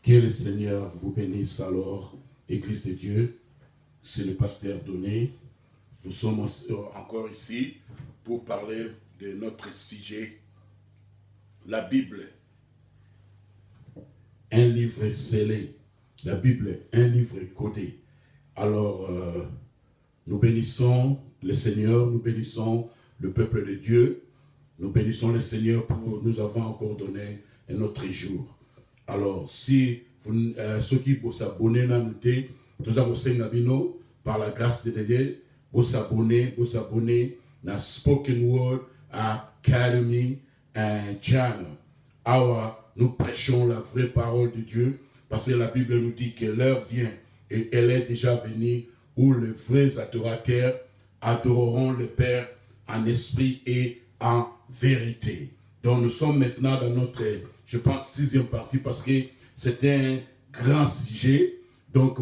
Que le Seigneur vous bénisse alors, Église de Dieu. C'est le pasteur Donné. Nous sommes encore ici pour parler de notre sujet, la Bible. Un livre scellé. La Bible, un livre codé. Alors, nous bénissons le Seigneur, nous bénissons le peuple de Dieu. Nous bénissons le Seigneur pour nous avoir encore donné un autre jour. Alors, si vous, ceux qui vous s'abonnez, nous avons par la grâce de Dieu, vous s'abonnez à Spoken Word Academy Channel. Alors, nous prêchons la vraie parole de Dieu, parce que la Bible nous dit que l'heure vient, et elle est déjà venue, où les vrais adorateurs adoreront le Père en esprit et en vérité. Donc, nous sommes maintenant dans notre, je pense, 6e partie, parce que c'est un grand sujet. Donc,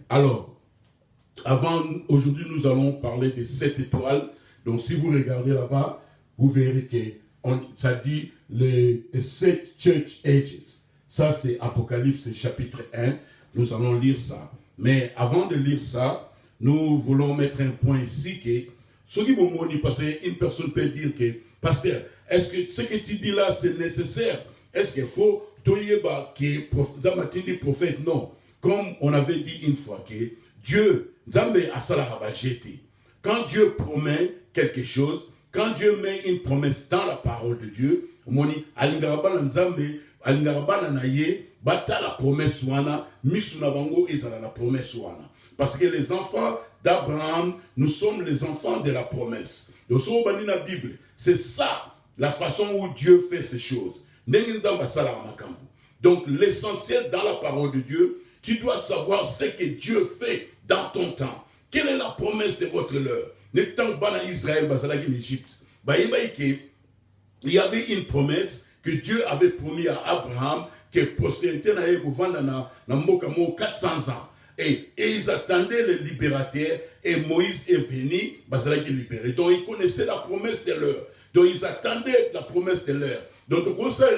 alors, aujourd'hui, nous allons parler des 7 étoiles. Donc, si vous regardez là-bas, vous verrez que ça dit les 7 church ages. Ça, c'est Apocalypse chapitre 1. Nous allons lire ça. Mais avant de lire ça, nous voulons mettre un point ici que ce qui me parce qu'une personne peut dire que, pasteur, est-ce que ce que tu dis là, c'est nécessaire? Est-ce qu'il faut que prophète? Non. Comme on avait dit une fois que Dieu, quand Dieu promet quelque chose, quand Dieu met une promesse dans la parole de Dieu, la promesse la promesse. Parce que les enfants d'Abraham, nous sommes les enfants de la promesse. Donc, la Bible, c'est ça la façon où Dieu fait ces choses. Donc, l'essentiel dans la parole de Dieu, tu dois savoir ce que Dieu fait dans ton temps. Quelle est la promesse de votre l'heure? N'étant pas en Israël, en Égypte, il y avait une promesse que Dieu avait promis à Abraham que postérité n'allait vendre dans 400 ans. Et ils attendaient le libérateur et Moïse est venu, qui libéré. Donc ils connaissaient la promesse de l'heure. Donc ils attendaient la promesse de l'heure. Donc pour ça,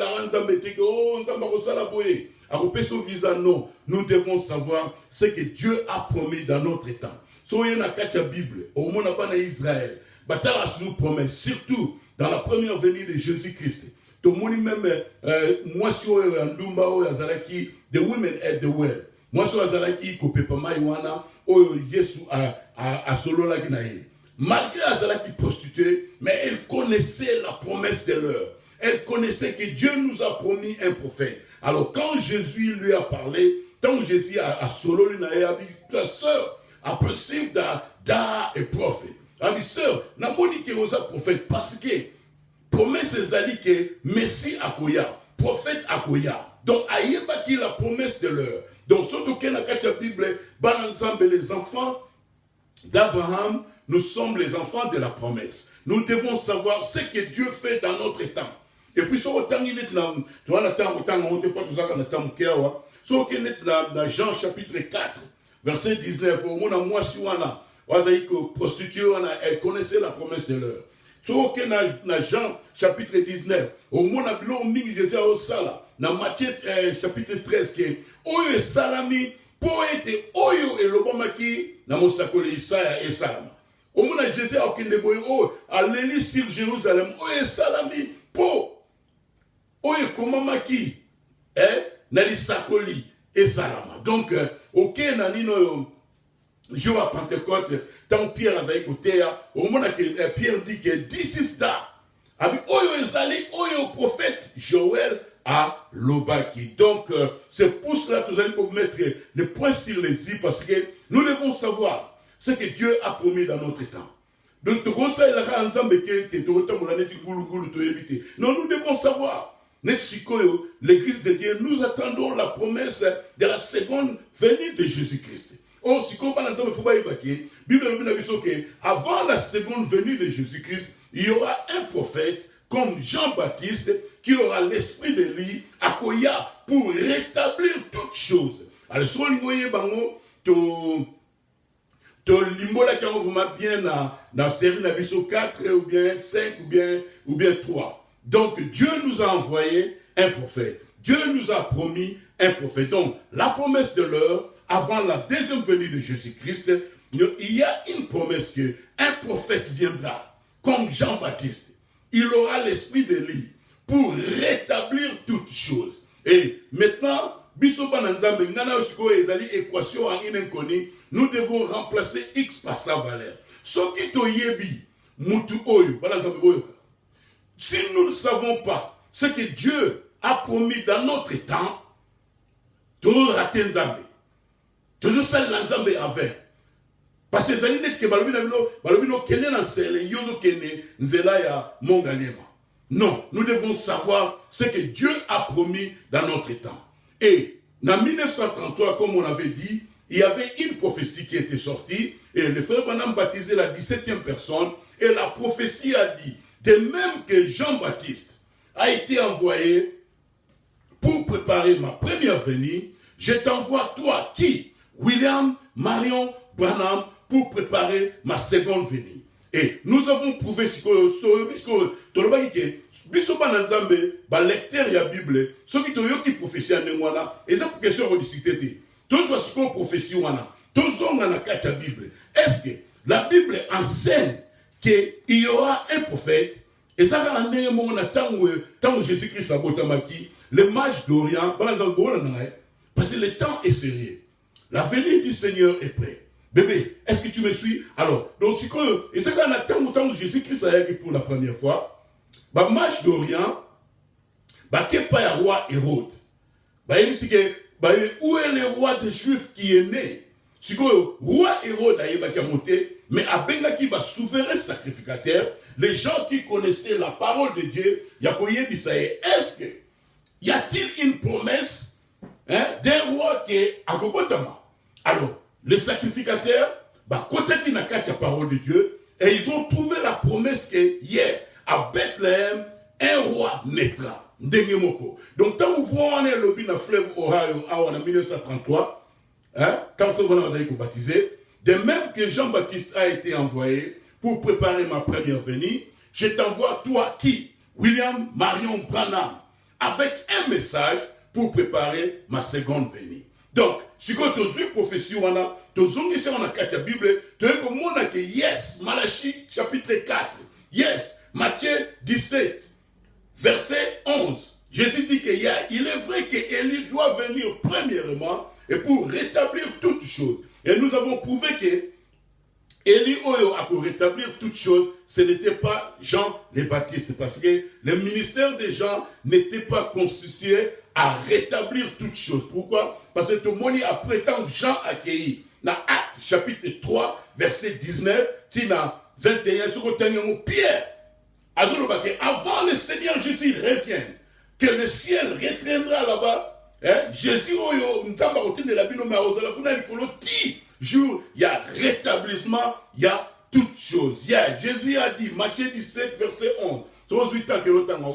non, nous devons savoir ce que Dieu a promis dans notre temps. So il y a la Bible, au monde pas en Israël, nous promet surtout dans la première venue de Jésus-Christ. Tout le monde même, moi si on est en Dumba, the women at the well. Moi si on est kopé pas maïwana, oh Jésus a solo la guinaïe. Malgré Azalaki prostituée, mais elle connaissait la promesse de l'heure. Elle connaissait que Dieu nous a promis un prophète. Alors quand Jésus lui a parlé, quand Jésus a solo l'inaïe, a dit, ta sœur, a possible da et prophète. A dit, sœur, n'a monique aux prophète parce que promesse ezali que Messie akoya, prophète akoya. Donc aïeba qui la promesse de l'heure. Donc surtout que dans la Bible, ensemble les enfants d'Abraham, nous sommes les enfants de la promesse. Nous devons savoir ce que Dieu fait dans notre temps. Et puis sur autant il est là, tu vois autant on te pas tout ça dans le temps kewa. Sur qu'il est dans Jean chapitre 4, verset 19, au monde moi si wana, wazaï que prostituée elle connaissait la promesse de l'heure. Sur que dans Jean chapitre 19, au monde a bilo mingi Jésus au sala, dans Matthieu chapitre 13 que oyo salami poete oyo elobamaki na mosakoli Isaya et Salama. Au monde a Jésus a aucun boy oh allez sur Jérusalem oyo salami po oyo komamaki na lisakoli et Salama. Donc OK na nino jour à Pentecôte, tant Pierre avait écouté, au moment que Pierre dit que this is that. Avec Oyo Ezali, Oyo prophète Joël à Lobaki. Donc, c'est pour cela que nous allons mettre le point sur les i parce que nous devons savoir ce que Dieu a promis dans notre temps. Donc, non, nous devons savoir. L'église de Dieu, nous attendons la promesse de la seconde venue de Jésus-Christ. Oh, si on parle Bible avant la seconde venue de Jésus-Christ, il y aura un prophète comme Jean-Baptiste qui aura l'esprit de lui à Koya pour rétablir toutes choses. Alors, si on voyait limbola qui on vous met bien dans série Nabiso 4 ou bien 5 ou bien 3. Donc Dieu nous a envoyé un prophète. Dieu nous a promis un prophète. Donc, la promesse de l'heure, avant la deuxième venue de Jésus-Christ, il y a une promesse que un prophète viendra, comme Jean-Baptiste. Il aura l'esprit d'Élie pour rétablir toutes choses. Et maintenant, nous devons remplacer X par sa valeur. Si nous ne savons pas ce que Dieu a promis dans notre temps, toujours rater Nzambe. Toujours celle Nzambe avait. Parce que les net que balobino kene na sele yozo kene nzela ya mongalema. Non, nous devons savoir ce que Dieu a promis dans notre temps. Et en 1933, comme on avait dit, il y avait une prophétie qui était sortie et le frère Branham baptisait la 17e personne et la prophétie a dit, de même que Jean-Baptiste a été envoyé pour préparer ma première venue, je t'envoie toi qui, William Marion Branham, pour préparer ma seconde venue. Et nous avons prouvé ce que le lecteur de la Bible, ceux qui ont qui prophétie en Némoana, et ça pour question de discuter. Tous ce qu'on prophétie, tous on a la Bible. Est-ce que la Bible enseigne qu'il y aura un prophète? Et ça va en Némoana, tant que Jésus-Christ a botamaki, le mage d'Orient, parce que le temps est sérieux. La venue du Seigneur est prête. Bébé, est-ce que tu me suis? Alors, donc, c'est que, et ça, quand on a tant que Jésus-Christ a été pour la première fois, bah, mage d'Orient, bah, qu'est pas le roi Hérode? Bah, il dit que, bah, où est le roi des Juifs qui est né? C'est que, roi Hérode a été monté, mais à Bengaki, bah, souverain sacrificateur, les gens qui connaissaient la parole de Dieu, est-ce que, y a-t-il une promesse, d'un roi qui est à Gogotama? Alors, les sacrificateurs, bah, côté qui n'a qu'à la parole de Dieu, et ils ont trouvé la promesse que hier, à Bethléem, un roi naîtra. Donc, quand vous voyez le bin à fleuve Ohio en 1933, quand vous avez été baptisé, de même que Jean-Baptiste a été envoyé pour préparer ma première venue, je t'envoie toi qui, William Marion Branham, avec un message pour préparer ma seconde venue. Donc, si tu as une prophétie, tu as la Bible, tu as que yes, Malachie chapitre 4, yes, Matthieu 17, verset 11. Jésus dit qu'il est vrai qu'Élie doit venir premièrement et pour rétablir toutes choses. Et nous avons prouvé que Élie a pour rétablir toutes choses, ce n'était pas Jean le Baptiste, parce que le ministère de Jean n'était pas constitué à rétablir toutes choses. Pourquoi? Parce que tout le monde après tant Jean a accueilli. Dans Actes chapitre 3, verset 19, tina 21, sur le Pierre. Avant le Seigneur Jésus revienne, que le ciel retiendra là-bas, Jésus, jour, il y a rétablissement, il y a toutes choses. Jésus a dit, Matthieu 17, verset 11,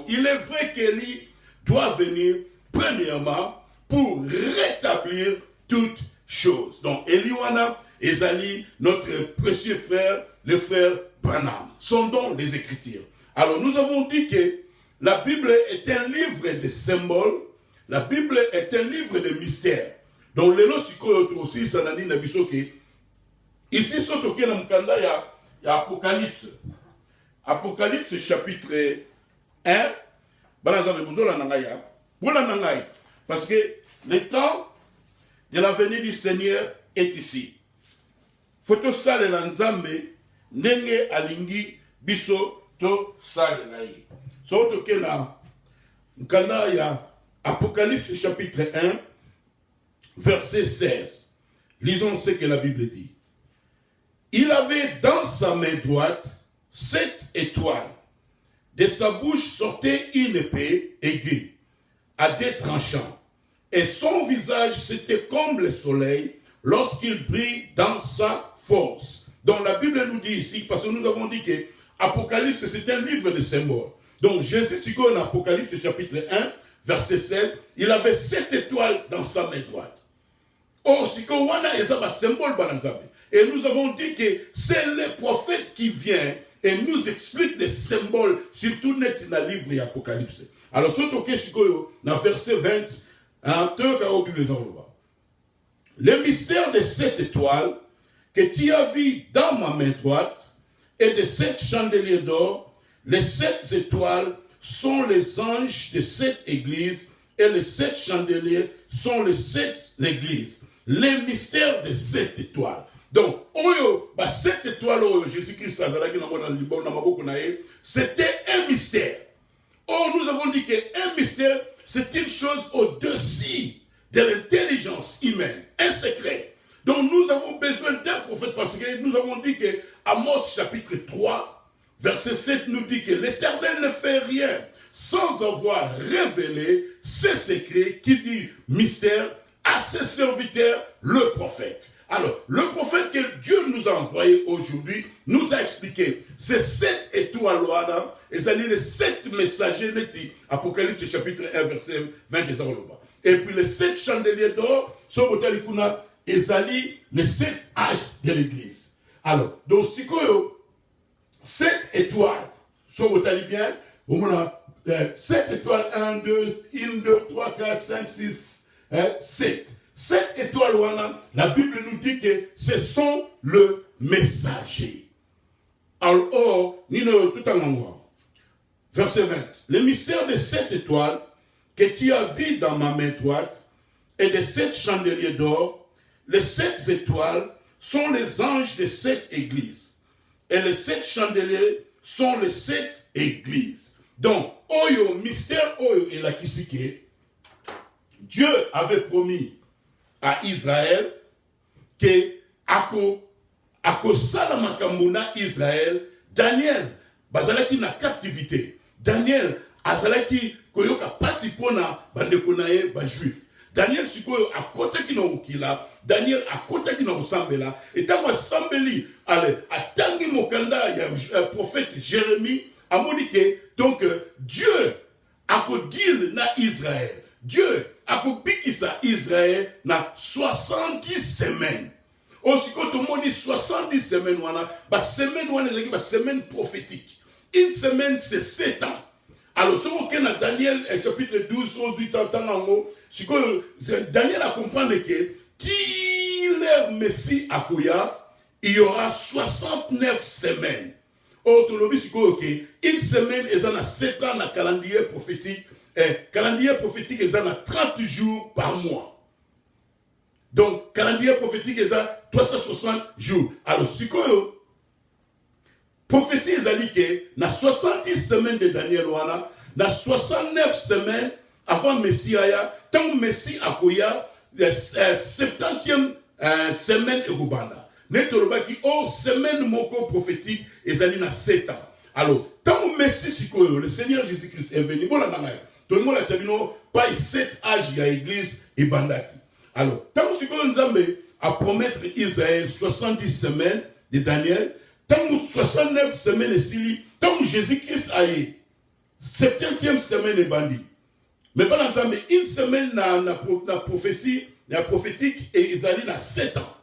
il est vrai qu'Élie doit venir premièrement pour rétablir toutes choses. Donc, Eliwana, Ezali, notre précieux frère, le frère Branham, sondons les Écritures. Alors, nous avons dit que la Bible est un livre de symboles, la Bible est un livre de mystères. Donc, les lots aussi, ça n'a pas dit ici, surtout qu'il y a Apocalypse. Apocalypse chapitre 1, parce que le temps de la venue du Seigneur est ici. Faut sale l'anzambe, nenge alingi biso to sale naï. Surtout que là, il y a Apocalypse chapitre 1, verset 16. Lisons ce que la Bible dit. Il avait dans sa main droite 7 étoiles. De sa bouche sortait une épée aiguë, à 2 tranchants. Et son visage, c'était comme le soleil lorsqu'il brille dans sa force. Donc la Bible nous dit ici, parce que nous avons dit que Apocalypse, c'est un livre de symboles. Donc Jésus, si on a Apocalypse chapitre 1, verset 7, il avait 7 étoiles dans sa main droite. Or, si on a un symbole, et nous avons dit que c'est le prophète qui vient et nous explique des symboles, surtout net dans le livre d'Apocalypse. Alors, surtout que dans verset 20, le mystère de cette étoile que tu as vu dans ma main droite et de 7 chandeliers d'or, les 7 étoiles sont les anges de 7 églises et les 7 chandeliers sont les 7 églises. Les mystères de cette étoile. Donc, cette étoile, Jésus-Christ, c'était un mystère. Nous avons dit qu'un mystère, c'est une chose au-dessus de l'intelligence humaine, un secret. Donc, nous avons besoin d'un prophète parce que nous avons dit que Amos chapitre 3, verset 7 nous dit que l'Éternel ne fait rien sans avoir révélé ses secrets, qui dit mystère, à ses serviteurs, le prophète. Alors, le prophète que Dieu nous a envoyé aujourd'hui nous a expliqué ces 7 étoiles, et c'est-à-dire les 7 messagers, Apocalypse chapitre 1, verset 20. Et puis les 7 chandeliers d'or, et les 7 âges de l'église. Alors, donc, si 7 étoiles, bien, 7 étoiles, 1, 2, 3, 4, 5, 6, 7. 7 étoiles, la Bible nous dit que ce sont le messager. Alors, tout en endroit. Verset 20. Le mystère de 7 étoiles que tu as vu dans ma main droite et de 7 chandeliers d'or, les 7 étoiles sont les anges de 7 églises. Et les 7 chandeliers sont les 7 églises. Donc, mystère et la kisike, Dieu avait promis à Israël que ako salamakamuna Israël, Daniel bazalaki na captivité. Daniel azalaki koyoka pasipona bandekonaye ba juif. Daniel sikoyo akotaki na ukila, Daniel akotaki na usambela, et tango sambeli ale atangi mokanda ya prophète Jérémie amonike. Donc Dieu akodil na Israël. Dieu akobikisa Israël na 70 semaines. Aussi quand on dit 70 semaines, semaine prophétique. Une semaine, c'est 7 ans. Alors, si on regarde Daniel, chapitre 12, 8 ans, Daniel a compris que si leur Messie Akouya, il y aura 69 semaines. Une semaine, ils ont 7 ans dans le calendrier prophétique. Calendrier prophétique, ils ont 30 jours par mois. Donc, calendrier prophétique, ils ont 360 jours. Alors, si quoi, prophétie, ils ont dit que dans 70 semaines de Daniel, dans 69 semaines avant Messie, tant Messie Akoya, 70e semaine et Goubanda. Netolobaki, semaine moko prophétique, ils ont dit dans 7 ans. Alors, tant Messie Sikoyo, le Seigneur Jésus-Christ est venu, bon, tout le monde a dit, pas 7 âges, il y a l'église et Bandaki. Alors, tant que nous avons à promettre Israël 70 semaines de Daniel, tant que 69 semaines de Sili, tant que Jésus-Christ a eu 70e semaine de Bandi. Mais pas dans une semaine na prophétie, la prophétique et Israël a 7 ans.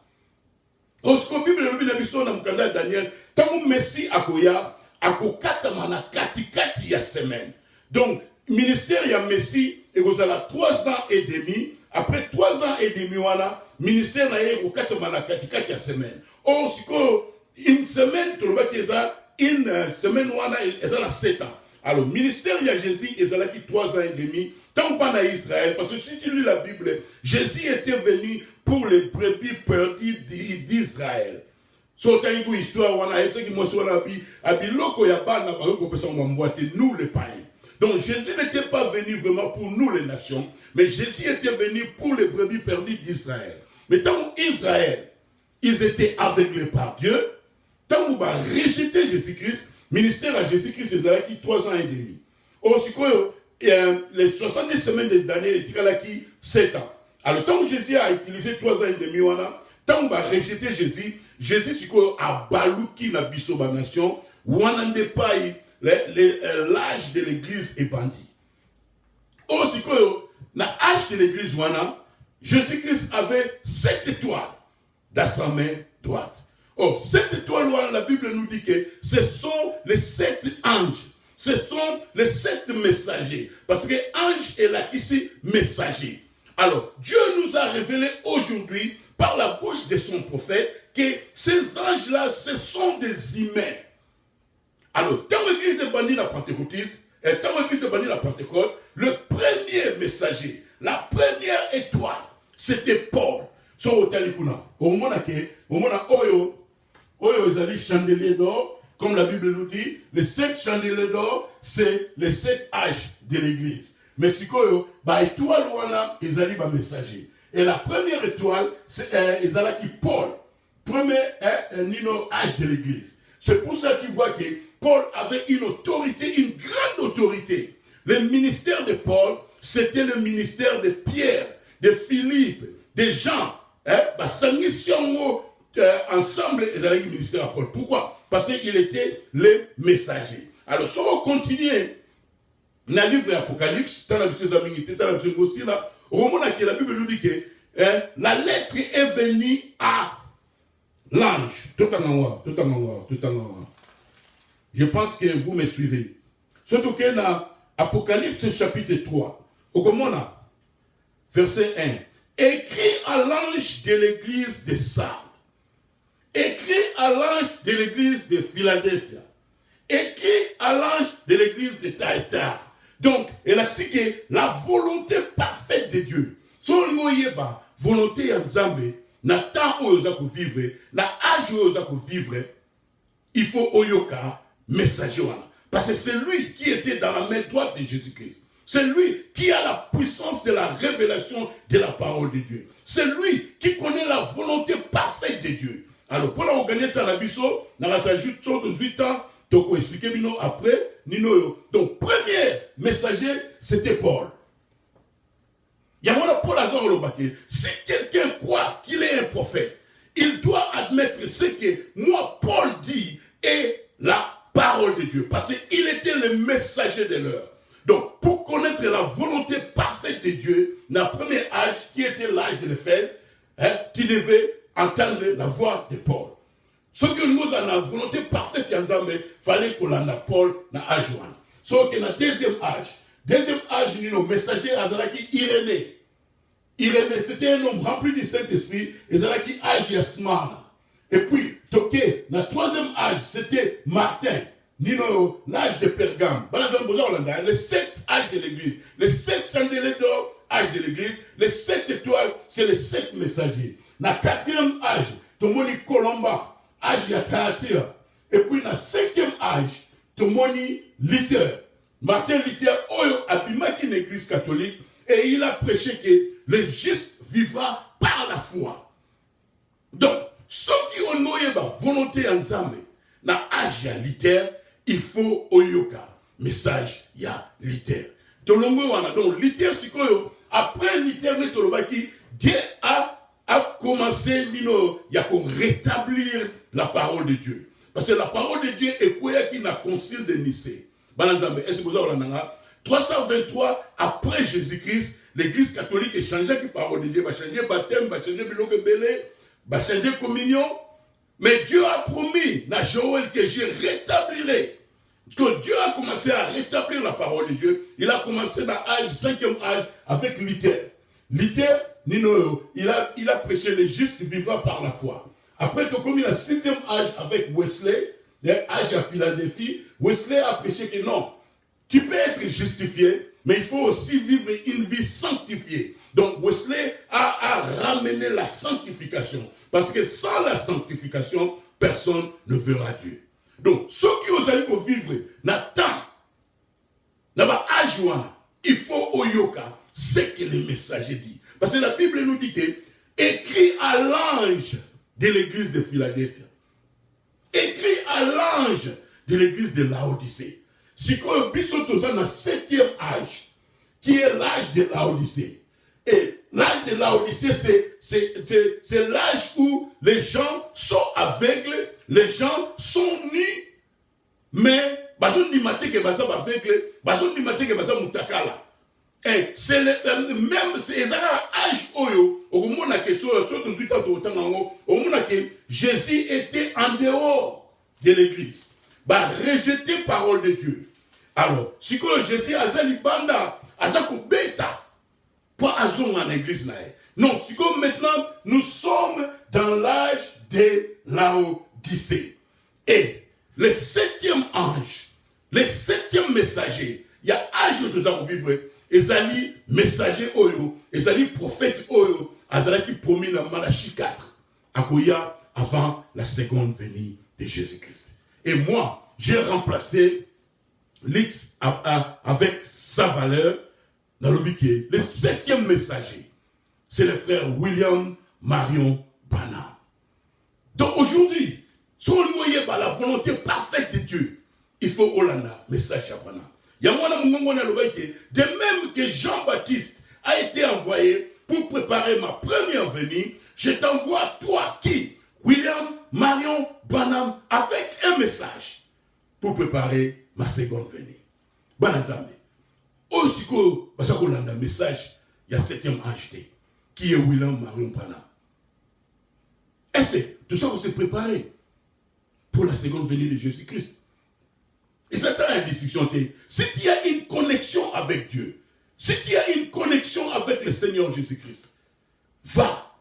Lorsque la Bible nous dit dans Daniel, tant que Messie akoya, akokata mana kati ya semaine. Donc, ministère ya Messie, et vous avez 3 ans et demi. Après 3 ans et demi, ministère n'a eu aucun katikati ya semaine. Or, si une semaine, tu vois une semaine, ils ont 7 ans. Alors, ministère, il y a Jésus, ils ont 3 ans et demi. Tant pas Israël, parce que si tu lis la Bible, Jésus était venu pour les brebis perdues d'Israël. Sotango histoire, on a été qui m'a dit, abiloko ya bana ba ko pesa nous les païens. Donc Jésus n'était pas venu vraiment pour nous les nations, mais Jésus était venu pour les brebis perdues d'Israël. Mais tant Israël, ils étaient aveuglés par Dieu, tant qu'on va rejeter Jésus-Christ, ministère à Jésus-Christ, ils avaient 3 ans et demi. Aussi les 70 semaines de Daniel, ils avaient 7 ans. Alors tant que Jésus a utilisé 3 ans et demi, tant qu'on va rejeter Jésus, Jésus a balouki la bisoba nation, ou on n'en pas l'âge de l'église est bandit. Aussi que dans l'âge de l'église, Jésus-Christ avait 7 étoiles dans sa main droite. Oh, 7 étoiles, la Bible nous dit que ce sont les 7 anges. ce sont les 7 messagers. Parce que ange est là ici, messager. Alors, Dieu nous a révélé aujourd'hui, par la bouche de son prophète, que ces anges-là, ce sont des humains. Alors, dans l'église de Bani la Pentecôtiste, et dans l'église de Bani la Pentecôte, le premier messager, la première étoile, c'était Paul. So, au Talikuna, au moment où Oyo ezali chandelier d'or, comme la Bible nous dit, les 7 chandeliers d'or, c'est les 7 âges de l'église. Mais si koyo, ba étoile wana ezali ba messager. Et la première étoile, c'est ezalaki Paul, premier nino âge de l'église. C'est pour ça que tu vois que Paul avait une autorité, une grande autorité. Le ministère de Paul, c'était le ministère de Pierre, de Philippe, de Jean. Bah, sa mission ensemble est dans le ministère de Paul. Pourquoi? Parce qu'il était le messager. Alors, si on continue dans le livre de l'Apocalypse, dans la Bible aussi, là, la Bible nous dit que la lettre est venue à l'ange. Tout en haut. Je pense que vous me suivez. Surtout que dans Apocalypse chapitre 3, au commandement, verset 1, écrit à l'ange de l'église de Sardes, écrit à l'ange de l'église de Philadelphie, écrit à l'ange de l'église de Thyatire. Donc, elle a dit que la volonté parfaite de Dieu, son volonté en Zambé, na temps où vous vivre, na âge où vous vivre, il faut oyoka messager. Parce que c'est lui qui était dans la main droite de Jésus-Christ. C'est lui qui a la puissance de la révélation de la parole de Dieu. C'est lui qui connaît la volonté parfaite de Dieu. Alors, pour la gagner dans la biso, dans la ajoute de 18 ans, donc expliquer bino après, nino. Donc, premier messager, c'était Paul. Il y a un Paul Azar Olobake. Si quelqu'un croit qu'il est un prophète, il doit admettre ce que moi, Paul dit est la parole de Dieu. Parce qu'il était le messager de l'heure. Donc, pour connaître la volonté parfaite de Dieu, dans le premier âge, qui était l'âge de l'Éphèse, tu devais entendre la voix de Paul. Ce que nous avons la volonté parfaite, il fallait qu'on ait Paul dans l'âge. Sauf que dans le deuxième âge, nos messagers, Irénée. Irénée, c'était un homme rempli du Saint-Esprit, et qui âge Yasmana. Et puis, Toké, dans le troisième âge, c'était Martin. Nino, l'âge de Pergame. Les 7 âges de l'église. Les 7 chandeliers d'or, âge de l'église. Les 7 étoiles, c'est les 7 messagers. Dans le 4e âge, Tomoni Colomba, âge de Thyatire. Et puis dans le 5e âge, Tomoni Luther. Martin Luther, Oyo, abimaki une église catholique. Et il a prêché que le juste vivra par la foi. Donc, ceux qui ont noyé la volonté en Zambé, dans l'âge de Luther, il faut oyoka. Message, il y a Luther. Donc, Luther, c'est quoi? Après Luther, Dieu a commencé à rétablir la parole de Dieu. Parce que la parole de Dieu est quoi qui n'a concile de Nicée. 323 après Jésus-Christ, l'église catholique a changé la parole de Dieu, a changé le baptême, a changé le belé, a changé la communion. Mais Dieu a promis à Joël que je rétablirai. Quand Dieu a commencé à rétablir la parole de Dieu, il a commencé dans l'âge, 5e âge, avec Luther. Luther, il a prêché les justes vivants par la foi. Après, comme il a 6e âge avec Wesley, l'âge à Philadelphie, Wesley a prêché que non, tu peux être justifié, mais il faut aussi vivre une vie sanctifiée. Donc Wesley a ramené la sanctification. Parce que sans la sanctification, personne ne verra Dieu. Donc, ceux qui osent aller vivre dans le temps, dans l'âge, il faut oyoka ce que le messager dit. Parce que la Bible nous dit que écrit à l'ange de l'église de Philadelphie, écrit à l'ange de l'église de Laodicée. Si on est dans le 7e âge, qui est l'âge de Laodicée. Et l'âge de Laodicée, c'est l'âge où les gens sont aveugles, les gens sont nus, mais et c'est le même, c'est l'âge où Jésus était en dehors de l'église, rejeté parole de Dieu. Alors, si Jésus a zali banda, azako beta, pour azong en église nae. Non, si maintenant, nous sommes dans l'âge de Laodicée. Et le 7e ange, le 7e messager, il y a âge de nous avons vivre, ezali messager oyo, ezali prophète oyo, azali qui promis dans Malachie 4, akoya avant la seconde venue de Jésus-Christ. Et moi, j'ai remplacé l'X avec sa valeur dans le biquet. Le 7e messager, c'est le frère William Marion Branham. Donc aujourd'hui, si on voyait la volonté parfaite de Dieu, il faut Olanda, message à Branham. Il y a de même que Jean-Baptiste a été envoyé pour préparer ma première venue, je t'envoie à toi qui, William Marion Branham, avec un message pour préparer ma seconde venue. Banazambe. Aussi que un message, il y a 7e acheté, qui est William Marion Branham. Et c'est tout ça qu'on s'est préparé pour la seconde venue de Jésus-Christ. Et ça t'a une discussion. Si tu as une connexion avec Dieu, si tu as une connexion avec le Seigneur Jésus-Christ, va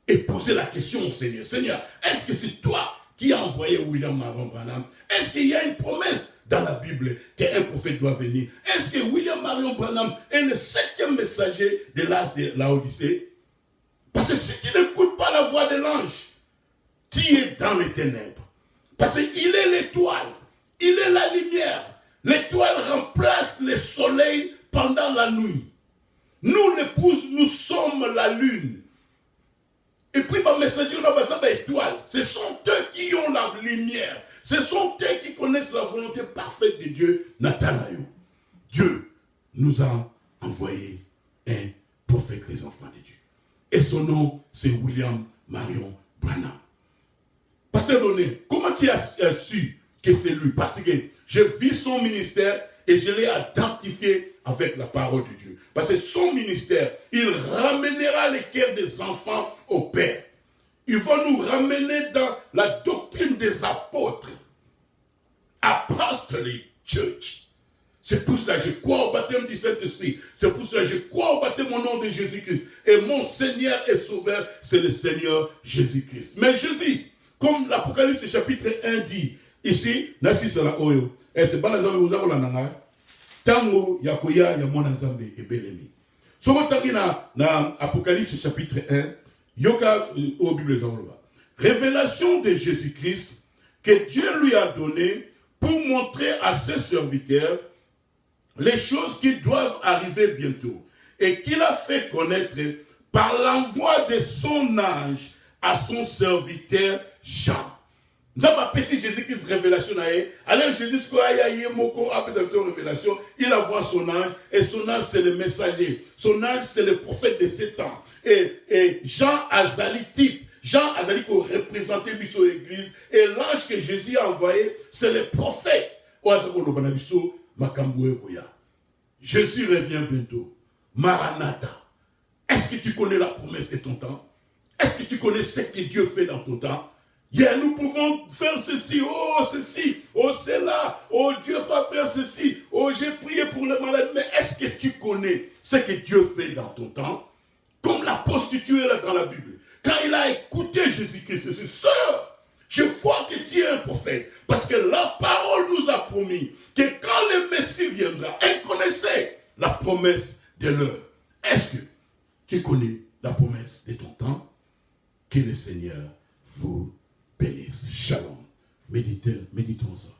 et poser la question au Seigneur. Seigneur, est-ce que c'est toi qui as envoyé William Marion Branham? Est-ce qu'il y a une promesse dans la Bible qu'un prophète doit venir? Est-ce que William Marion Branham est le 7e messager de l'âge de Laodicée? Parce que si tu n'écoutes pas la voix de l'ange, tu es dans les ténèbres. Parce qu'il est l'étoile, il est la lumière. L'étoile remplace le soleil pendant la nuit. Nous, l'épouse, nous sommes la lune. Et puis, ma messager, on a besoin d'étoiles. Ce sont eux qui ont la lumière. Ce sont eux qui connaissent la volonté parfaite de Dieu, Nathanaël. Dieu nous a envoyé un prophète, les enfants de Dieu. Et son nom, c'est William Marion Branham. Pasteur Donné, comment tu as su que c'est lui? Parce que je vis son ministère et je l'ai identifié avec la parole de Dieu. Parce que son ministère, il ramènera les cœurs des enfants au Père. Il va nous ramener dans la doctrine des apôtres. Apostolic Church. C'est pour cela que je crois au baptême du Saint-Esprit. C'est pour cela que je crois au baptême au nom de Jésus-Christ. Et mon Seigneur et Sauveur, c'est le Seigneur Jésus-Christ. Mais Jésus, comme l'Apocalypse chapitre 1 dit, ici, nasi sala oyo, et c'est pas la zambe vous avez la tango yakoya ya mona nzambe ebelemi. Soko tangi na Apocalypse chapitre 1, yoka au Bible zangoloba. Révélation de Jésus-Christ que Dieu lui a donné pour montrer à ses serviteurs les choses qui doivent arriver bientôt et qu'il a fait connaître par l'envoi de son ange à son serviteur Jean. Nous avons appelé Jésus-Christ révélation. Alors Jésus, révélation, il envoie son ange et son ange c'est le messager. Son ange c'est le prophète de ces temps. Et Jean Azali type. Jean Azali qui représentait l'église. Et l'ange que Jésus a envoyé, c'est le prophète. Jésus revient bientôt. Maranatha. Est-ce que tu connais la promesse de ton temps? Est-ce que tu connais ce que Dieu fait dans ton temps? Yeah, nous pouvons faire ceci, oh cela, oh Dieu va faire ceci, oh j'ai prié pour les malades. Mais est-ce que tu connais ce que Dieu fait dans ton temps? Comme la prostituée là dans la Bible. Quand il a écouté Jésus-Christ, il dit, sœur, je vois que tu es un prophète. Parce que la parole nous a promis que quand le Messie viendra, elle connaissait la promesse de l'heure. Est-ce que tu connais la promesse de ton temps? Que le Seigneur vous bénisse. Shalom. Méditons-en.